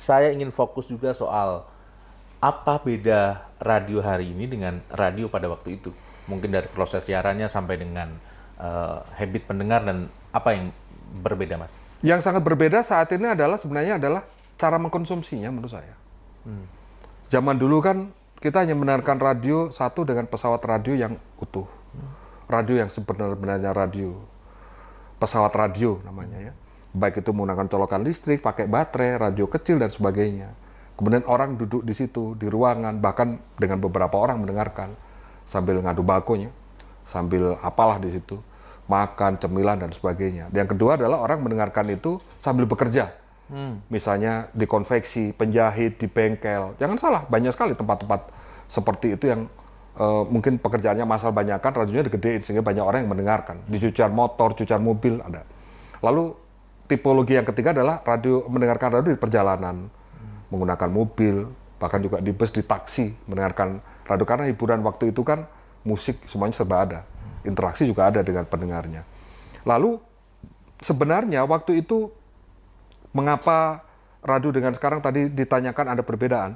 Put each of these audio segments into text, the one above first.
saya ingin fokus juga soal apa beda radio hari ini dengan radio pada waktu itu. Mungkin dari proses siarannya sampai dengan habit pendengar dan apa yang berbeda, Mas? Yang sangat berbeda saat ini sebenarnya adalah cara mengkonsumsinya menurut saya. Zaman dulu kan kita hanya mendengarkan radio satu dengan pesawat radio yang utuh. Radio yang sebenarnya radio. Pesawat radio namanya ya. Baik itu menggunakan colokan listrik, pakai baterai, radio kecil dan sebagainya. Kemudian orang duduk di situ, di ruangan, bahkan dengan beberapa orang mendengarkan. Sambil ngadu bakonya, sambil apalah di situ. Makan, cemilan, dan sebagainya. Yang kedua adalah orang mendengarkan itu sambil bekerja. Misalnya di konveksi, penjahit, di bengkel. Jangan salah, banyak sekali tempat-tempat seperti itu yang mungkin pekerjaannya masal banyakan, radionya digedein sehingga banyak orang yang mendengarkan. Di cucian motor, cucian mobil ada. Lalu tipologi yang ketiga adalah mendengarkan radio di perjalanan. Menggunakan mobil, bahkan juga di bus, di taksi, mendengarkan radio. Karena hiburan waktu itu kan musik semuanya serba ada. Interaksi juga ada dengan pendengarnya. Lalu sebenarnya waktu itu mengapa radio dengan sekarang tadi ditanyakan ada perbedaan.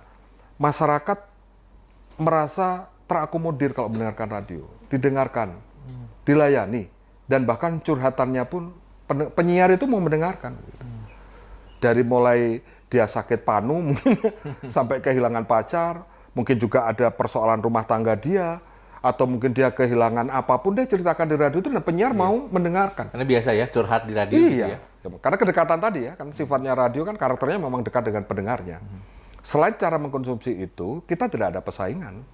Masyarakat merasa terakomodir kalau mendengarkan radio. Didengarkan, dilayani. Dan bahkan curhatannya pun penyiar itu mau mendengarkan. Dari mulai dia sakit panu mungkin sampai kehilangan pacar, mungkin juga ada persoalan rumah tangga dia, atau mungkin dia kehilangan apapun, dia ceritakan di radio itu dan penyiar mau mendengarkan. Karena biasa ya curhat di radio. Iya, gitu ya. Karena kedekatan tadi ya, kan sifatnya radio kan karakternya memang dekat dengan pendengarnya. Selain cara mengkonsumsi itu, kita tidak ada pesaingan.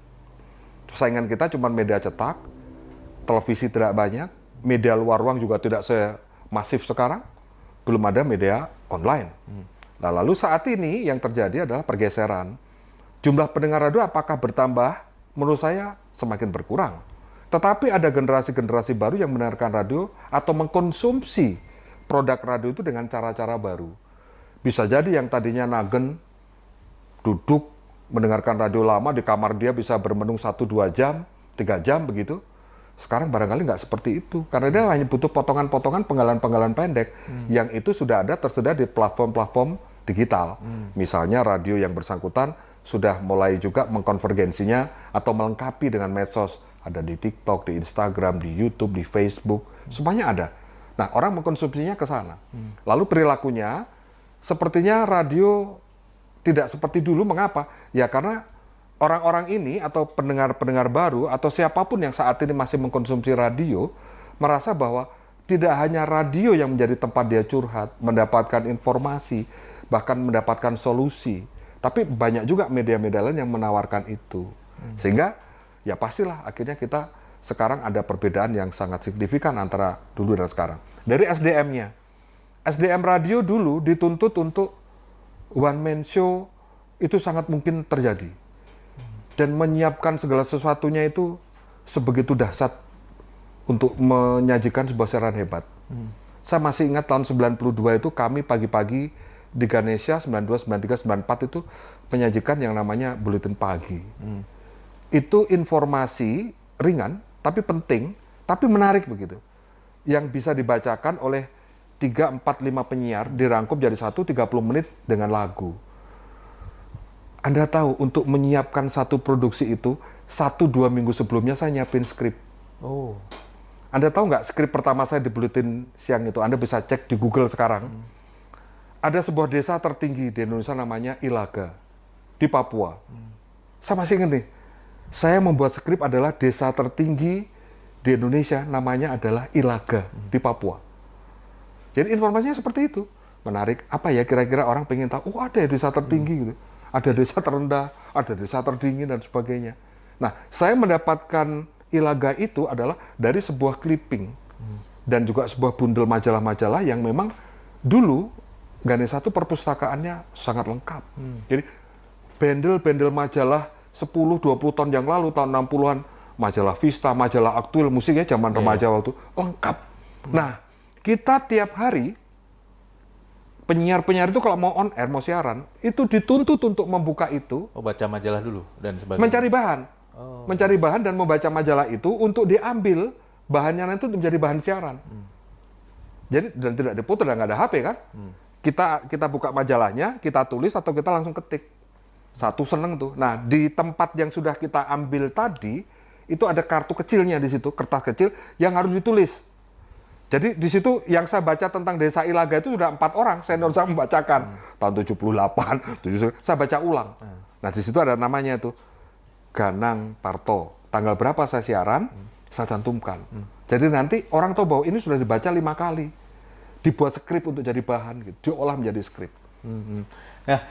Saingan kita cuma media cetak, televisi tidak banyak, media luar ruang juga tidak semasif sekarang, belum ada media online. Nah, lalu saat ini yang terjadi adalah pergeseran. Jumlah pendengar radio apakah bertambah? Menurut saya semakin berkurang. Tetapi ada generasi-generasi baru yang mendengarkan radio atau mengkonsumsi produk radio itu dengan cara-cara baru. Bisa jadi yang tadinya nagen, duduk, mendengarkan radio lama di kamar dia bisa bermenung 1-2 jam, 3 jam begitu. Sekarang barangkali nggak seperti itu. Karena dia hanya butuh potongan-potongan penggalan-penggalan pendek. Yang itu sudah ada tersedia di platform-platform digital. Misalnya radio yang bersangkutan sudah mulai juga mengkonvergensinya atau melengkapi dengan medsos. Ada di TikTok, di Instagram, di YouTube, di Facebook. Semuanya ada. Nah, orang mengkonsumsinya ke sana. Lalu perilakunya, sepertinya radio tidak seperti dulu. Mengapa? Ya karena orang-orang ini atau pendengar-pendengar baru atau siapapun yang saat ini masih mengkonsumsi radio, merasa bahwa tidak hanya radio yang menjadi tempat dia curhat, mendapatkan informasi, bahkan mendapatkan solusi. Tapi banyak juga media-media lain yang menawarkan itu. Sehingga ya pastilah akhirnya kita sekarang ada perbedaan yang sangat signifikan antara dulu dan sekarang. Dari SDM-nya. SDM radio dulu dituntut untuk one man show itu sangat mungkin terjadi. Dan menyiapkan segala sesuatunya itu sebegitu dahsyat untuk menyajikan sebuah siaran hebat. Saya masih ingat tahun 92 itu kami pagi-pagi di Ganesha 92, 93, 94 itu menyajikan yang namanya Buletin Pagi. Itu informasi ringan, tapi penting, tapi menarik begitu. Yang bisa dibacakan oleh 3, 4, 5 penyiar, dirangkum jadi 30 menit dengan lagu. Anda tahu, untuk menyiapkan satu produksi itu, 1-2 minggu sebelumnya saya nyiapin skrip. Oh. Anda tahu nggak skrip pertama saya di Buletin Siang itu? Anda bisa cek di Google sekarang. Ada sebuah desa tertinggi di Indonesia namanya Ilaga, di Papua. Saya masih ingat nih, saya membuat skrip adalah desa tertinggi di Indonesia, namanya adalah Ilaga, di Papua. Jadi informasinya seperti itu. Menarik, apa ya kira-kira orang pengen tahu, oh ada ya desa tertinggi gitu. Ada desa terendah, ada desa terdingin, dan sebagainya. Nah, saya mendapatkan Ilaga itu adalah dari sebuah clipping. Dan juga sebuah bundel majalah-majalah yang memang dulu Ganesha itu perpustakaannya sangat lengkap. Jadi bendel-bendel majalah 10-20 tahun yang lalu, tahun 60-an, majalah Vista, majalah Aktual, musiknya zaman remaja waktu, lengkap. Nah, kita tiap hari, penyiar-penyiar itu kalau mau on air, mau siaran, itu dituntut untuk membuka itu. Oh, baca majalah dulu dan sebagainya. Mencari bahan. Mencari bahan dan membaca majalah itu untuk diambil bahannya nanti menjadi bahan siaran. Jadi, dan tidak diputar dan nggak ada HP kan. kita buka majalahnya, kita tulis atau kita langsung ketik. Satu seneng tuh. Nah, di tempat yang sudah kita ambil tadi, itu ada kartu kecilnya di situ, kertas kecil yang harus ditulis. Jadi di situ yang saya baca tentang Desa Ilaga itu sudah 4 orang senior saya membacakan tahun 78, 79, saya baca ulang. Nah di situ ada namanya itu Ganang Parto. Tanggal berapa saya siaran, saya cantumkan. Jadi nanti orang tahu bahwa ini sudah dibaca 5 kali, dibuat skrip untuk jadi bahan, gitu. Diolah menjadi skrip. Nah,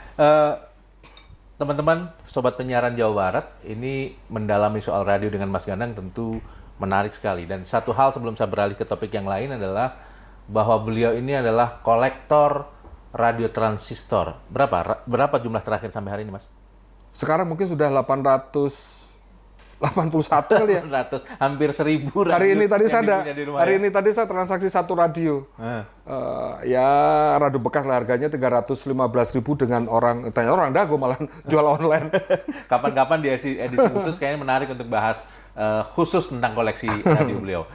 teman-teman, sobat penyiaran Jawa Barat, ini mendalami soal radio dengan Mas Ganang tentu menarik sekali. Dan satu hal sebelum saya beralih ke topik yang lain adalah bahwa beliau ini adalah kolektor radio transistor. Berapa jumlah terakhir sampai hari ini, Mas? Sekarang mungkin sudah 881 kali ya. 800, hampir 1000 radio. Hari ini tadi saya saya transaksi satu radio. Ya radio bekas lah, harganya 315.000 dengan orang dago malah jual online. Kapan-kapan di edisi khusus kayaknya menarik untuk bahas khusus tentang koleksi radio beliau.